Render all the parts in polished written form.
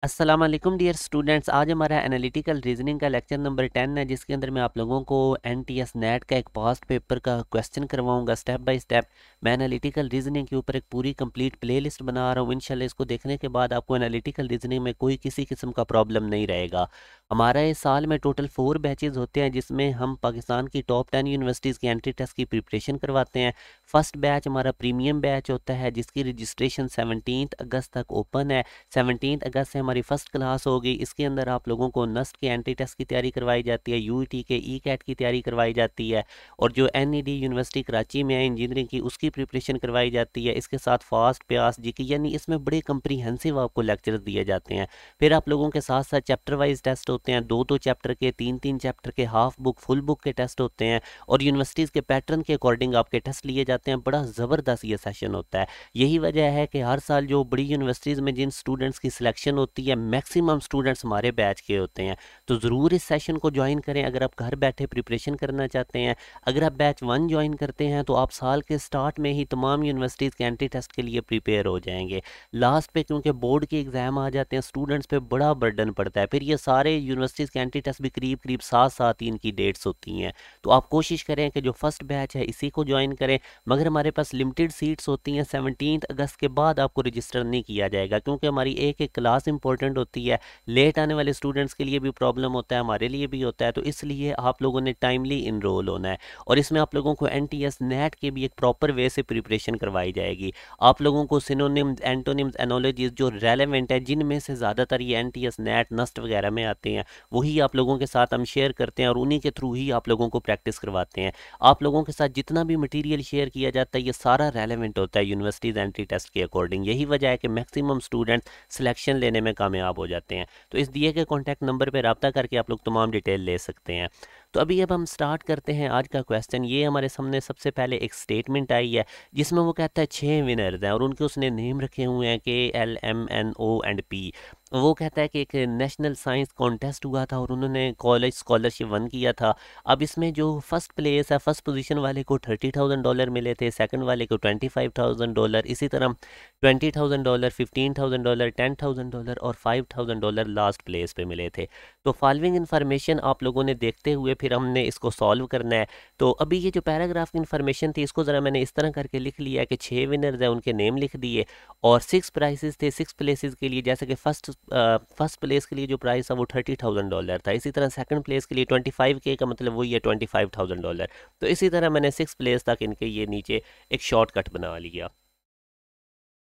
अस्सलाम वालेकुम dear students. आज हमारा एनालिटिकल रीजनिंग का लेक्चर नंबर 10 है, जिसके अंदर मैं आप लोगों को एनटीएस नेट का एक पास्ट पेपर का क्वेश्चन करवाऊंगा स्टेप बाय स्टेप। मैं एनालिटिकल रीजनिंग के ऊपर एक पूरी कंप्लीट प्लेलिस्ट बना रहा हूँ। इंशाल्लाह इसको देखने के बाद आपको एनालिटिकल रीजनिंग में कोई किसी किस्म का प्रॉब्लम नहीं रहेगा। हमारा इस साल में टोटल 4 बैचेज होते हैं, जिसमें हम पाकिस्तान की टॉप 10 यूनिवर्सिटीज़ की एंट्री टेस्ट की प्रिपरेशन करवाते हैं। फर्स्ट बैच हमारा प्रीमियम बैच होता है, जिसकी रजिस्ट्रेशन 17 अगस्त तक ओपन है। 17 अगस्त से हमारी फर्स्ट क्लास होगी। इसके अंदर आप लोगों को नस्ट के एंट्री टेस्ट की तैयारी करवाई जाती है, यूईटी के ई कैट की तैयारी करवाई जाती है, और जो एनईडी यूनिवर्सिटी कराची में है इंजीनियरिंग की, उसकी प्रिपरेशन करवाई जाती है। इसके साथ फास्ट प्यास जीके, यानी इसमें बड़े कंप्रीहेंसिव आपको लेक्चर्स दिए जाते हैं। फिर आप लोगों के साथ साथ चैप्टर वाइज टेस्ट होते हैं, 2-2 चैप्टर के, 3-3 चैप्टर के, हाफ बुक फुल बुक के टेस्ट होते हैं, और यूनिवर्सिटीज़ के पैटर्न के अकॉर्डिंग आपके टेस्ट लिए जाते हैं। बड़ा ज़बरदस्त ये सेशन होता है। यही वजह है कि हर साल जो बड़ी यूनिवर्सिटीज़ में जिन स्टूडेंट्स की सिलेक्शन होती है, मैक्सिमम स्टूडेंट्स हमारे बैच के होते हैं। तो ज़रूर इस सेशन को ज्वाइन करें अगर आप घर बैठे प्रिपरेशन करना चाहते हैं। अगर आप बैच 1 ज्वाइन करते हैं तो आप साल के स्टार्ट में ही तमाम यूनिवर्सिटीज़ के एंट्री टेस्ट के लिए प्रिपेयर हो जाएंगे। लास्ट पे क्योंकि बोर्ड के एग्ज़ाम आ जाते हैं, स्टूडेंट्स पे बड़ा बर्डन पड़ता है। फिर ये सारे यूनिवर्सिटीज़ के एंट्री टेस्ट भी करीब करीब साथ साथ ही इनकी डेट्स होती हैं। तो आप कोशिश करें कि जो फर्स्ट बैच है इसी को ज्वाइन करें, मगर हमारे पास लिमिटेड सीट्स होती हैं। 17 अगस्त के बाद आपको रजिस्टर नहीं किया जाएगा, क्योंकि हमारी एक एक क्लास इंपॉर्टेंट होती है। लेट आने वाले स्टूडेंट्स के लिए भी प्रॉब्लम होता है, हमारे लिए भी होता है। तो इसलिए आप लोगों ने टाइमली इनरोल होना है, और इसमें आप लोगों को एनटीएस नेट के भी एक प्रॉपर वे से प्रिपरेशन करवाई जाएगी। आप लोगों को सिनोनिम्स, एंटोनिम्स, एनोलॉजीज जो रेलेवेंट है, जिनमें से ज़्यादातर ये एनटीएस नेट नस्ट वगैरह में आते हैं, वही आप लोगों के साथ हम शेयर करते हैं, और उन्हीं के थ्रू ही आप लोगों को प्रैक्टिस करवाते हैं। आप लोगों के साथ जितना भी मटेरियल शेयर किया जाता है, ये सारा रेलेवेंट होता है यूनिवर्सिटीज़ एंट्री टेस्ट के अकॉर्डिंग। यही वजह है कि मैक्सिमम स्टूडेंट सिलेक्शन लेने में कामयाब हो जाते हैं। तो इस दिए गए कॉन्टैक्ट नंबर पर रब्ता करके आप लोग तमाम डिटेल ले सकते हैं। तो अभी अब हम स्टार्ट करते हैं आज का क्वेश्चन। ये हमारे सामने सबसे पहले एक स्टेटमेंट आई है, जिसमें वो कहता है 6 विनर्स हैं, और उनके उसने नेम रखे हुए हैं KLMNO एंड P। वो कहता है कि एक नेशनल साइंस कॉन्टेस्ट हुआ था और उन्होंने कॉलेज स्कॉलरशिप वन किया था। अब इसमें जो फर्स्ट प्लेस है, फर्स्ट पोजीशन वाले को $30,000 मिले थे, सेकंड वाले को $25,000, इसी तरह $20,000, $15,000, $10,000 और $5,000 लास्ट प्लेस पे मिले थे। तो फॉलोइंग इन्फॉर्मेशन आप लोगों ने देखते हुए फिर हमने इसको सॉल्व करना है। तो अभी ये जो पैराग्राफ की इन्फॉर्मेशन थी, इसको ज़रा मैंने इस तरह करके लिख लिया है कि 6 विनर्स हैं, उनके नेम लिख दिए, और 6 प्राइसेस थे 6 प्लेसेस के लिए। जैसे कि फर्स्ट प्लेस के लिए जो प्राइस था वो $30,000 था, इसी तरह सेकंड प्लेस के लिए 25K का मतलब वही है $25,000। तो इसी तरह मैंने 6 प्लेस तक इनके ये नीचे एक शॉर्टकट बना लिया।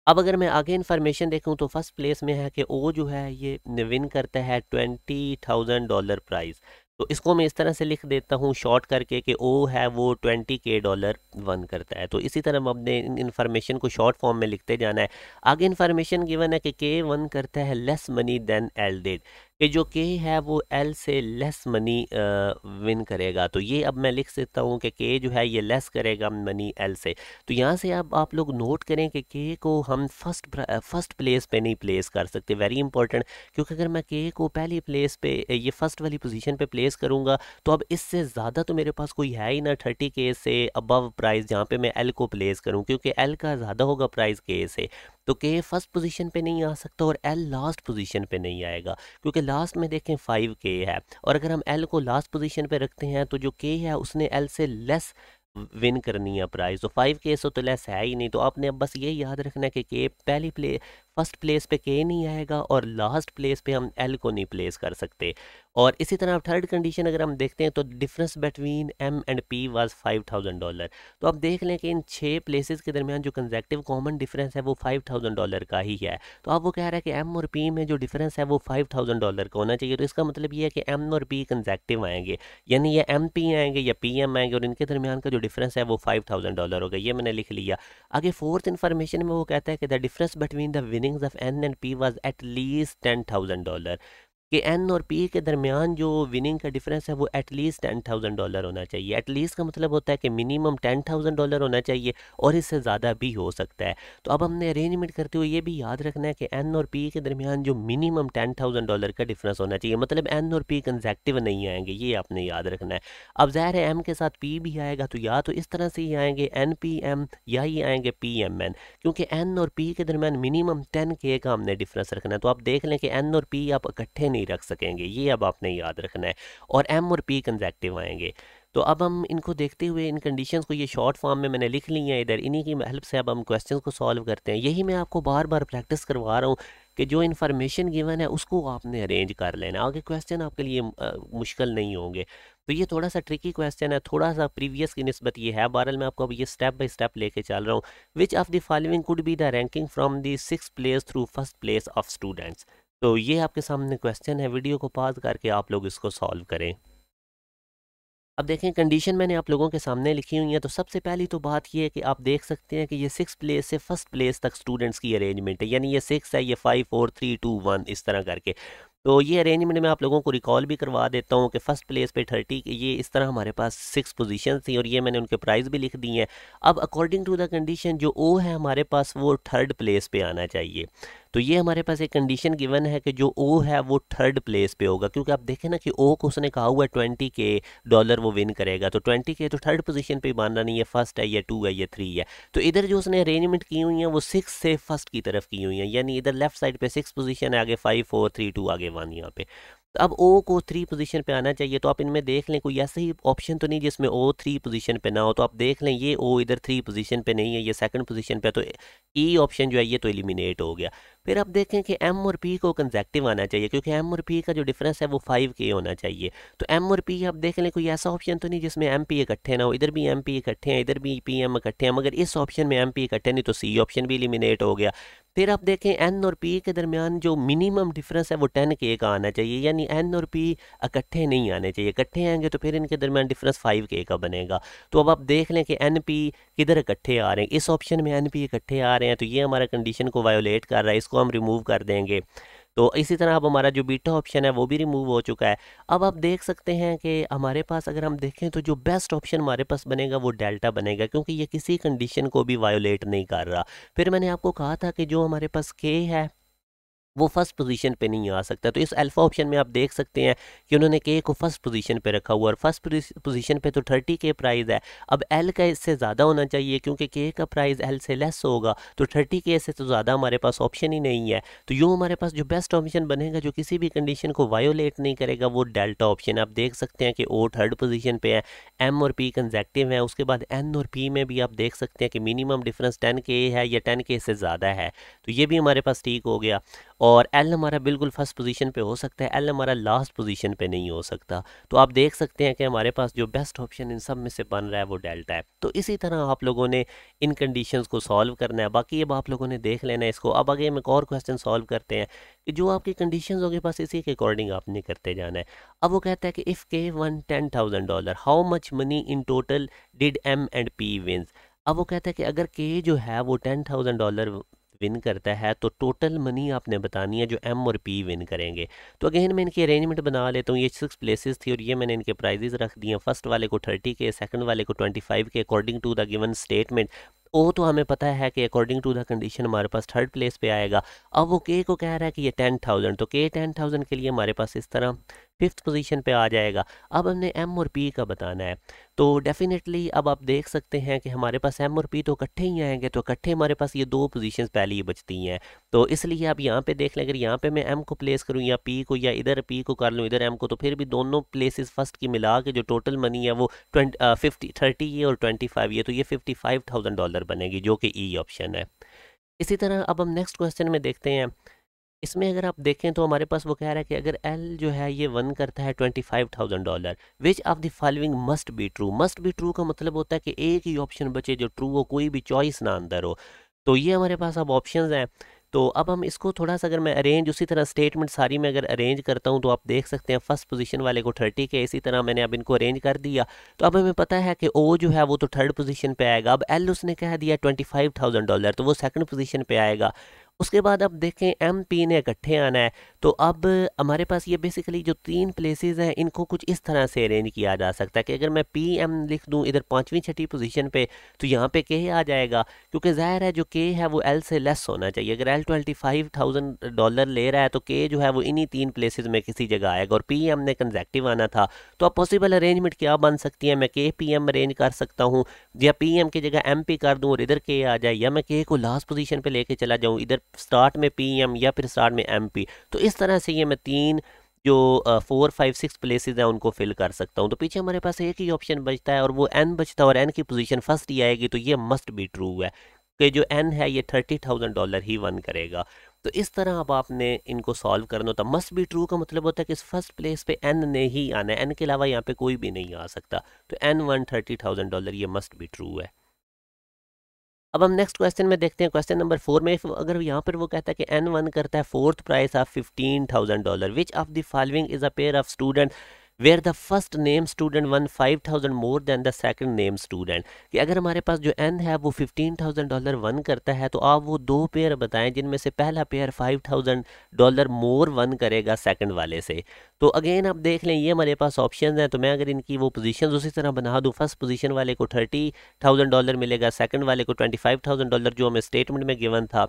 अब अगर मैं आगे इन्फॉर्मेशन देखूं तो फर्स्ट प्लेस में है कि ओ जो है ये विन करता है $20,000 प्राइस। तो इसको मैं इस तरह से लिख देता हूँ शॉर्ट करके कि ओ है वो $20K वन करता है। तो इसी तरह हम अपने इन्फॉर्मेशन को शॉर्ट फॉर्म में लिखते जाना है। आगे इन्फॉर्मेशन गिवन है कि के वन करता है less money than L did, कि जो के है वो एल से लेस मनी विन करेगा। तो ये अब मैं लिख सकता हूँ कि के जो है ये लेस करेगा मनी एल से। तो यहाँ से अब आप लोग नोट करें कि के को हम फर्स्ट प्लेस पे नहीं प्लेस कर सकते, वेरी इंपॉर्टेंट। क्योंकि अगर मैं के को पहली प्लेस पे, ये फर्स्ट वाली पोजीशन पे प्लेस करूँगा, तो अब इससे ज़्यादा तो मेरे पास कोई है ही ना 30K से अबव प्राइस जहाँ पे मैं एल को प्लेस करूँ, क्योंकि एल का ज़्यादा होगा प्राइस के से। तो के फर्स्ट पोजीशन पे नहीं आ सकता और एल लास्ट पोजीशन पे नहीं आएगा, क्योंकि लास्ट में देखें 5K है, और अगर हम एल को लास्ट पोजीशन पे रखते हैं तो जो के है उसने एल से लेस विन करनी है प्राइस। तो 5K से तो लेस है ही नहीं। तो आपने अब बस ये याद रखना है कि के पहली प्ले फर्स्ट प्लेस पे के नहीं आएगा, और लास्ट प्लेस पे हम एल को नहीं प्लेस कर सकते। और इसी तरह थर्ड कंडीशन अगर हम देखते हैं तो difference between M and P was $5,000। तो अब देख लें कि इन 6 प्लेसेस के दरमियान जो कंजेक्टिव कॉमन डिफरेंस है वो $5,000 का ही है। तो अब वो कह रहा है कि एम और पी में जो डिफरेंस है वो $5,000 का होना चाहिए। तो इसका मतलब ये है कि एम और पी कंजेक्टिव आएंगे, यानी ये एम पी आएंगे या पी एम आएंगे, और इनके दरमियान का जो डिफरेंस है वो $5,000 होगा। ये मैंने लिख लिया। आगे फोर्थ इन्फॉर्मेशन में वो कहता है कि the difference between the winnings of N and P was at least $10,000। कि एन और पी के दरमियान जो विनिंग का डिफरेंस है वो एटलीस्ट $10,000 होना चाहिए। एटलीस्ट का मतलब होता है कि मिनिमम $10,000 होना चाहिए और इससे ज़्यादा भी हो सकता है। तो अब हमने अरेंजमेंट करते हुए ये भी याद रखना है कि एन और पी के दरमियान जो मिनिमम $10,000 का डिफरेंस होना चाहिए, मतलब एन और पी कंसेक्टिव नहीं आएंगे, ये आपने याद रखना है। अब ज़ाहिर है एम के साथ पी भी आएगा तो या तो इस तरह से ही आएंगे एन पी एम, या ही आएंगे पी एम एन, क्योंकि एन और पी के दरमियान मिनिमम 10K का हमने डिफरेंस रखना है। तो आप देख लें कि एन और पी आप इकट्ठे नहीं रख सकेंगे, ये अब आपने याद रखना है, और एम और पी कंजेक्टिव आएंगे। तो अब हम इनको देखते हुए इन कंडीशंस को ये शॉर्ट फॉर्म में मैंने लिख ली हैं इधर, इन्हीं की हेल्प से अब हम क्वेश्चंस को सॉल्व करते हैं। यही मैं आपको बार बार प्रैक्टिस करवा रहा हूँ कि जो इन्फॉर्मेशन गिवन है उसको आपने अरेंज कर लेना, आगे क्वेश्चन आपके लिए मुश्किल नहीं होंगे। तो ये थोड़ा सा ट्रिकी क्वेश्चन है, थोड़ा सा प्रीवियस की निस्बत ये है। बहरहाल मैं आपको अब ये स्टेप बाय स्टेप लेके चल रहा हूँ। विच of the following could be the ranking from the 6th place through 1st place of students. तो ये आपके सामने क्वेश्चन है, वीडियो को पॉज करके आप लोग इसको सॉल्व करें। अब देखें कंडीशन मैंने आप लोगों के सामने लिखी हुई है। तो सबसे पहली तो बात यह है कि आप देख सकते हैं कि ये 6th प्लेस से 1st प्लेस तक स्टूडेंट्स की अरेंजमेंट है, यानी ये 6 है, ये 5 4 3 2 1 इस तरह करके। तो ये अरेंजमेंट मैं आप लोगों को रिकॉल भी करवा देता हूँ कि 1st प्लेस पे 30, ये इस तरह हमारे पास 6 पोजीशन थी और ये मैंने उनके प्राइस भी लिख दिए हैं। अब अकॉर्डिंग टू द कंडीशन जो ओ है हमारे पास वो 3rd प्लेस पे आना चाहिए। तो ये हमारे पास एक कंडीशन गिवन है कि जो ओ है वो 3rd प्लेस पे होगा, क्योंकि आप देखें ना कि ओ को उसने कहा हुआ है $20K वो विन करेगा। तो 20K तो 3rd पोजीशन पे ही मानना नहीं है, फर्स्ट है या 2 है या 3 है। तो इधर जो उसने अरेंजमेंट की हुई है वो 6 से फर्स्ट की तरफ की हुई है, यानी इधर लेफ्ट साइड पे 6 पोजीशन है, आगे 5 4 3 2 आगे 1 यहाँ पे। तो अब ओ को 3 पोजीशन पे आना चाहिए। तो आप इनमें देख लें कोई ऐसे ही ऑप्शन तो नहीं जिसमें ओ 3 पोजीशन पे ना हो। तो आप देख लें ये ओ इधर 3 पोजीशन पे नहीं है, ये 2nd पोजीशन पे है, तो ई ऑप्शन जो है ये तो एलिमिनेट हो गया। फिर आप देखें कि एम और पी को कंजेक्टिव आना चाहिए, क्योंकि एम और पी का जो डिफरेंस है वो 5K होना चाहिए। तो एम और पी आप देख लें कोई ऐसा ऑप्शन तो नहीं जिसमें एम पी इकट्ठे ना हो, इधर भी एम पी इकट्ठे हैं, इधर भी पी एम इकट्ठे हैं, मगर इस ऑप्शन में एम पी इकट्ठे नहीं, तो सी ऑप्शन भी एलिमिनेट हो गया। फिर आप देखें एन और पी के दरमियान जो मिनिमम डिफरेंस है वो 10K का आना चाहिए, यानी एन और पी इकट्ठे नहीं आने चाहिए। इकट्ठे आएंगे तो फिर इनके दरमियान डिफरेंस 5K का बनेगा। तो अब आप देख लें कि एन पी किधर इकट्ठे आ रहे हैं, इस ऑप्शन में एन पी इकट्ठे आ रहे हैं, तो ये हमारा कंडीशन को वायोलेट कर रहा है, इसको हम रिमूव कर देंगे। तो इसी तरह अब हमारा जो बीटा ऑप्शन है वो भी रिमूव हो चुका है। अब आप देख सकते हैं कि हमारे पास अगर हम देखें तो जो बेस्ट ऑप्शन हमारे पास बनेगा वो डेल्टा बनेगा, क्योंकि ये किसी कंडीशन को भी वायोलेट नहीं कर रहा। फिर मैंने आपको कहा था कि जो हमारे पास के है वो फर्स्ट पोजीशन पे नहीं आ सकता। तो इस अल्फा ऑप्शन में आप देख सकते हैं कि उन्होंने के को फर्स्ट पोजीशन पे रखा हुआ, और फर्स्ट पोजीशन पे तो 30K प्राइस है। अब एल का इससे ज़्यादा होना चाहिए, क्योंकि के का प्राइस एल से लेस होगा, तो 30K से तो ज़्यादा हमारे पास ऑप्शन ही नहीं है। तो यूँ हमारे पास जो बेस्ट ऑप्शन बनेगा जो किसी भी कंडीशन को वायोलेट नहीं करेगा वो डेल्टा ऑप्शन। आप देख सकते हैं कि ओ 3rd पोजीशन पे है, एम और पी कंजेक्टिव है, उसके बाद एन और पी में भी आप देख सकते हैं कि मिनिमम डिफरेंस 10K है या 10K से ज़्यादा है। तो ये भी हमारे पास ठीक हो गया। और एल हमारा बिल्कुल फर्स्ट पोजीशन पे हो सकता है, एल हमारा लास्ट पोजीशन पे नहीं हो सकता। तो आप देख सकते हैं कि हमारे पास जो बेस्ट ऑप्शन इन सब में से बन रहा है वो डेल्टा है। तो इसी तरह आप लोगों ने इन कंडीशंस को सॉल्व करना है, बाकी अब आप लोगों ने देख लेना है इसको। अब आगे हम एक और क्वेश्चन सॉल्व करते हैं कि जो आपकी कंडीशंस होगी बस इसी के अकॉर्डिंग आपने करते जाना है। अब वो कहता है कि if K won $10,000 how much money in total did M and P wins. अब वो कहता है कि अगर के जो है वो $10,000 विन करता है तो टोटल मनी आपने बतानी है जो एम और पी विन करेंगे। तो अगेन मैं इनकी अरेंजमेंट बना लेता हूँ। ये 6 प्लेसेस थी और ये मैंने इनके प्राइजेस रख दिए। फर्स्ट वाले को 30K, सेकंड वाले को 25K according to the given statement. ओ तो हमें पता है कि अकॉर्डिंग टू द कंडीशन हमारे पास 3rd प्लेस पे आएगा। अब वो के को कह रहा है कि ये 10,000, तो के 10,000 के लिए हमारे पास इस तरह 5th पोजीशन पे आ जाएगा। अब हमने एम और पी का बताना है। तो डेफिनेटली अब आप देख सकते हैं कि हमारे पास एम और पी तो इकट्ठे ही आएंगे, तो इकट्ठे हमारे पास ये दो पोजीशंस पहले ही बचती हैं। तो इसलिए आप यहाँ पे देख लें, अगर यहाँ पे मैं एम को प्लेस करूँ या पी को, या इधर पी को कर लूँ इधर एम को, तो फिर भी दोनों प्लेसेस फर्स्ट की मिला के जो टोटल मनी है वो 30 ये और 25 ये, तो ये $55,000 बनेगी, जो कि ई ऑप्शन है। इसी तरह अब हम नेक्स्ट क्वेश्चन में देखते हैं। इसमें अगर आप देखें तो हमारे पास वो कह रहा है कि अगर एल जो है ये वन करता है $25,000, विच of the following must be true. Must be true का मतलब होता है कि एक ही ऑप्शन बचे जो ट्रू हो, कोई भी चॉइस ना अंदर हो। तो ये हमारे पास अब ऑप्शंस हैं। तो अब हम इसको थोड़ा सा अगर मैं अरेंज उसी तरह स्टेटमेंट सारी में अगर अरेंज करता हूँ तो आप देख सकते हैं फर्स्ट पोजीशन वाले को 30K, इसी तरह मैंने अब इनको अरेंज कर दिया। तो अब हमें पता है कि ओ जो है वो तो 3rd पोजीशन पे आएगा। अब एल उसने कह दिया $25,000, तो वो 2nd पोजीशन पे आएगा। उसके बाद अब देखें एम पी ने इकट्ठे आना है। तो अब हमारे पास ये बेसिकली जो तीन प्लेसेस हैं इनको कुछ इस तरह से अरेंज किया जा सकता है कि अगर मैं पी एम लिख दूं इधर पाँचवीं छठी पोजीशन पे, तो यहाँ पे के आ जाएगा, क्योंकि ज़ाहिर है जो के है वो एल से लेस होना चाहिए। अगर एल $25,000 ले रहा है तो के जो है वो इन्हीं तीन प्लेसेस में किसी जगह आएगा, और पी एम ने कंजेक्टिव आना था। तो अब पॉसिबल अरेंजमेंट क्या बन सकती है, मैं के पी एम अरेंज कर सकता हूँ, या पी एम की जगह एम पी कर दूँ और इधर के आ जाए, या मैं के को लास्ट पोजीशन पे लेके चला जाऊँ, इधर स्टार्ट में पी एम या फिर स्टार्ट में एम पी। तो इस तरह से ये मैं तीन जो 4 5 6 प्लेसेस हैं उनको फिल कर सकता हूँ। तो पीछे हमारे पास एक ही ऑप्शन बचता है और वो एन बचता है, और एन की पोजीशन फर्स्ट ही आएगी, तो ये मस्ट बी ट्रू है कि जो एन है ये $30,000 ही वन करेगा। तो इस तरह अब आपने इनको सॉल्व करना होता। मस्ट बी ट्रू का मतलब होता है कि इस फर्स्ट प्लेस पे एन ने ही आना है, एन के अलावा यहाँ पे कोई भी नहीं आ सकता। तो एन वन $30,000 ये मस्ट बी ट्रू है। अब हम नेक्स्ट क्वेश्चन में देखते हैं, क्वेश्चन नंबर 4 में अगर यहाँ पर वो कहता है कि एन वन करता है fourth prize of $15,000, which of the following is a pair of student where the first name student won 5,000 more than the second name student. कि अगर हमारे पास जो एन है वो $15,000 वन करता है, तो आप वो दो पेयर बताएं जिनमें से पहला पेयर $5,000 मोर वन करेगा सेकंड वाले से। तो अगेन आप देख लें ये हमारे पास ऑप्शन हैं, तो मैं अगर इनकी वो पोजीशन उसी तरह बना दूं, फर्स्ट पोजीशन वाले को $30,000 मिलेगा, सेकंड वाले को $25,000 जो हमें स्टेटमेंट में गिवन था,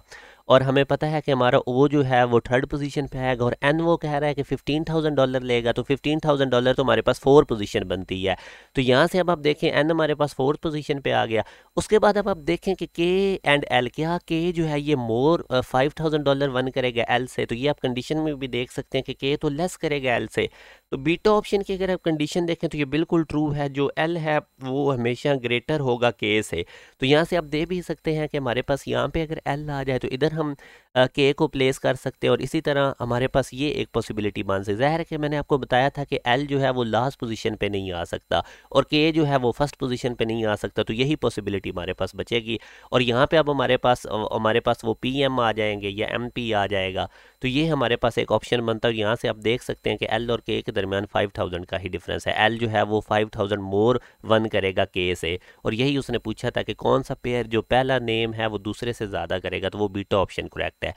और हमें पता है कि हमारा ओ जो है वो थर्ड पोजीशन पे आएगा, और एन वो कह रहा है कि $15,000 लेगा, तो $15,000 तो हमारे पास फोर पोजीशन बनती है। तो यहाँ से अब आप देखें एन हमारे पास फोर्थ पोजीशन पे आ गया। उसके बाद अब आप देखें कि के एंड एल, क्या के जो है ये मोर $5,000 वन करेगा एल से, तो ये आप कंडीशन में भी देख सकते हैं कि के तो लेस करेगा एल से। तो बीटा ऑप्शन की अगर आप कंडीशन देखें तो ये बिल्कुल ट्रू है, जो एल है वो हमेशा ग्रेटर होगा के से। तो यहाँ से आप दे भी सकते हैं कि हमारे पास यहाँ पे अगर एल आ जाए तो इधर हम के को प्लेस कर सकते हैं, और इसी तरह हमारे पास ये एक पॉसिबिलिटी बन सकती है। ज़ाहिर है कि मैंने आपको बताया था कि एल जो है वो लास्ट पोजीशन पे नहीं आ सकता, और के जो है वो फर्स्ट पोजीशन पे नहीं आ सकता, तो यही पॉसिबिलिटी हमारे पास बचेगी। और यहाँ पे अब हमारे पास वो पी एम आ जाएंगे या एम पी आ जाएगा, तो ये हमारे पास एक ऑप्शन बनता है। यहाँ से आप देख सकते हैं कि एल और के दरमियान 5,000 का ही डिफरेंस है। एल जो है वो 5,000 मोर वन करेगा के से, और यही उसने पूछा था कि कौन सा पेयर जो पहला नेम है वो दूसरे से ज़्यादा करेगा, तो वो बीटा ऑप्शन करेक्ट है।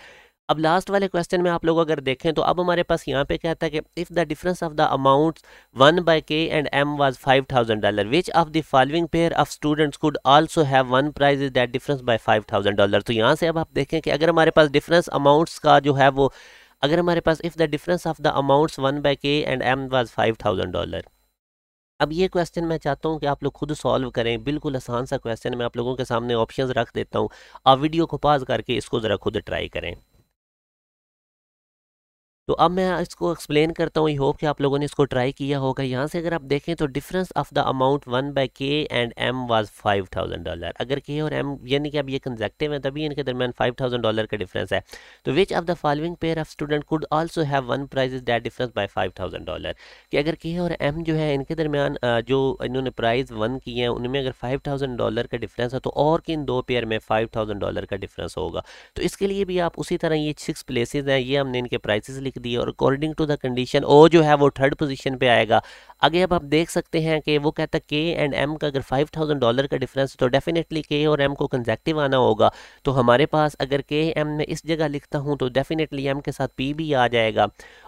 अब लास्ट वाले क्वेश्चन में आप लोग अगर देखें तो अब हमारे पास यहाँ पे कहता है कि if the difference of the amount won by K and M was $5,000, which of the following pair of students could also have won prize is that difference by $5,000। तो यहाँ से अब आप देखें कि अगर हमारे पास डिफरेंस अमाउंट्स का जो है वो, अगर हमारे पास if the difference of the amounts won by K and M was $5,000। अब ये क्वेश्चन मैं चाहता हूँ कि आप लोग खुद सॉल्व करें, बिल्कुल आसान सा क्वेश्चन, मैं आप लोगों के सामने ऑप्शंस रख देता हूँ, आप वीडियो को पॉज करके इसको ज़रा खुद ट्राई करें। तो अब मैं इसको एक्सप्लेन करता हूँ, आई होप कि आप लोगों ने इसको ट्राई किया होगा। यहाँ से अगर आप देखें तो difference of the amount won by K and M was $5,000। अगर के और एम यानी कि अब ये कंजेक्टिव है तभी इनके दरमियान $5,000 का डिफरेंस है। तो which of the following pair of student could also have won prize is that difference by $5,000। कि अगर के और एम जो है इनके दरमियान जो इन्होंने प्राइज वन किए हैं उनमें अगर $5,000 का डिफरेंस है, तो और किन दो पेयर में $5,000 का डिफरेंस होगा। तो इसके लिए भी आप उसी तरह ये 6 प्लेसेस हैं, ये हमने इनके प्राइसेस लिख दिए, और अकॉर्डिंग टू द कंडीशन ओ जो है वो थर्ड पोजीशन पे आएगा। आगे अब आप देख सकते हैं कि वो कहता है के एंड एम का अगर $5,000 का डिफरेंस, तो डेफिनेटली के और एम को कंजेक्टिव आना होगा। तो हमारे पास अगर के एम में इस जगह लिखता हूँ तो डेफिनेटली एम के साथ पी भी आ जाएगा,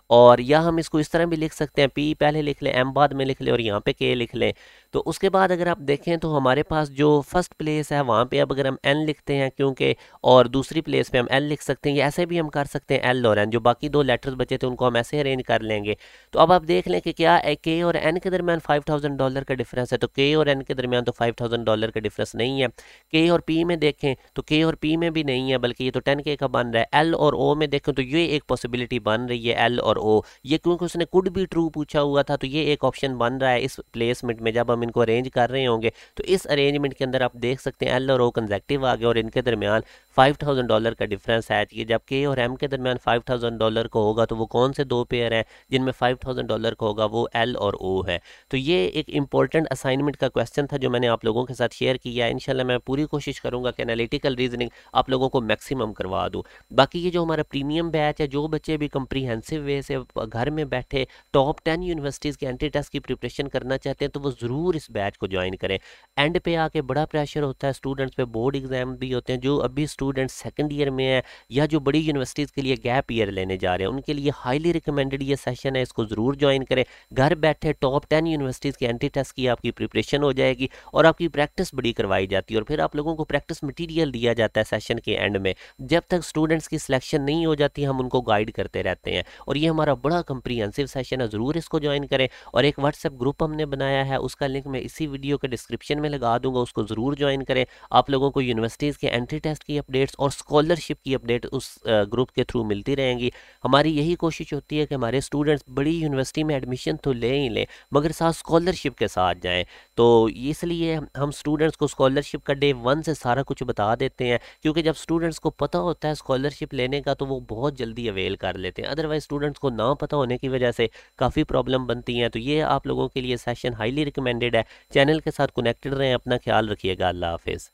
और या हम इसको इस तरह भी लिख सकते हैं, पी पहले लिख लें एम बाद में लिख लें और यहाँ पे के लिख लें। तो उसके बाद अगर आप देखें तो हमारे पास जो फर्स्ट प्लेस है वहाँ पे अब अगर हम एन लिखते हैं क्योंकि, और दूसरी प्लेस पे हम एल लिख सकते हैं, या ऐसे भी हम कर सकते हैं एल और एन, जो बाकी दो लेटर्स बचे थे उनको हम ऐसे अरेंज कर लेंगे। तो अब आप देख लें कि क्या के और एन के दरमियान $5,000 का डिफरेंस है, तो के और एन के दरमियान तो $5,000 का डिफरेंस नहीं है। के और पी में देखें तो के और पी में भी नहीं है, बल्कि ये तो 10K का बन रहा है। एल और ओ में देखें तो ये एक पॉसिबिलिटी बन रही है एल और ओ, ये क्योंकि उसने कुड भी ट्रू पूछा हुआ था, तो ये एक ऑप्शन बन रहा है इस प्लेसमेंट में जब हम इनको अरेंज कर रहे होंगे। तो इस अरेंजमेंट के अंदर आप देख सकते हैं एल और ओ कंजेक्टिव आ गया, और इनके दरमियान $5,000 का डिफरेंस है। ये जब के और एम के दरमियान $5,000 का होगा, तो वो कौन से दो पेयर हैं जिनमें $5,000 का होगा, वो एल और ओ है। तो ये एक इंपॉर्टेंट असाइनमेंट का क्वेश्चन था जो मैंने आप लोगों के साथ शेयर किया है। इंशाल्लाह मैं पूरी कोशिश करूंगा कि एनालिटिकल रीजनिंग आप लोगों को मैक्सिमम करवा दूं। बाकी ये जो हमारा प्रीमियम बैच है, जो बच्चे भी कंप्रीहेंसिव वे से घर में बैठे टॉप 10 यूनिवर्सिटीज़ के एंट्री टेस्ट की प्रिपरेशन करना चाहते हैं तो वो ज़रूर इस बैच को ज्वाइन करें। एंड पे आके बड़ा प्रेशर होता है स्टूडेंट्स पे, बोर्ड एग्जाम भी होते हैं। जो अभी स्टूडेंट्स सेकंड ईयर में है या जो बड़ी यूनिवर्सिटीज़ के लिए गैप ईयर लेने जा रहे हैं, उनके लिए हाईली रिकमेंडेड ये सेशन है, इसको ज़रूर ज्वाइन करें। घर बैठे टॉप 10 यूनिवर्सिटीज़ के एंट्री टेस्ट की आपकी प्रिपरेशन हो जाएगी और आपकी प्रैक्टिस बड़ी करवाई जाती है और फिर आप लोगों को प्रैक्टिस मटीरियल दिया जाता है सेशन के एंड में। जब तक स्टूडेंट्स की सिलेक्शन नहीं हो जाती हम उनको गाइड करते रहते हैं और ये हमारा बड़ा कंप्रीहेंसिव सेशन है, ज़रूर इसको ज्वाइन करें। और एक व्हाट्सएप ग्रुप हमने बनाया है, उसका लिंक मैं इसी वीडियो के डिस्क्रिप्शन में लगा दूंगा, उसको ज़रूर ज्वाइन करें। आप लोगों को यूनिवर्सिटीज़ के एंट्री टेस्ट की अपडेट्स और स्कॉलरशिप की अपडेट उस ग्रुप के थ्रू मिलती रहेंगी। हमारी यही कोशिश होती है कि हमारे स्टूडेंट्स बड़ी यूनिवर्सिटी में एडमिशन तो ले ही लें मगर साथ स्कॉलरशिप के साथ जाएँ। तो इसलिए हम स्टूडेंट्स को स्कॉलरशिप का डे 1 से सारा कुछ बता देते हैं, क्योंकि जब स्टूडेंट्स को पता होता है स्कॉलरशिप लेने का तो वो बहुत जल्दी अवेल कर लेते हैं। अदरवाइज स्टूडेंट्स को ना पता होने की वजह से काफ़ी प्रॉब्लम बनती हैं। तो ये आप लोगों के लिए सेशन हाईली रिकमेंडेड है। चैनल के साथ कनेक्टेड रहें, अपना ख्याल रखिएगा। अल्लाह हाफिज़।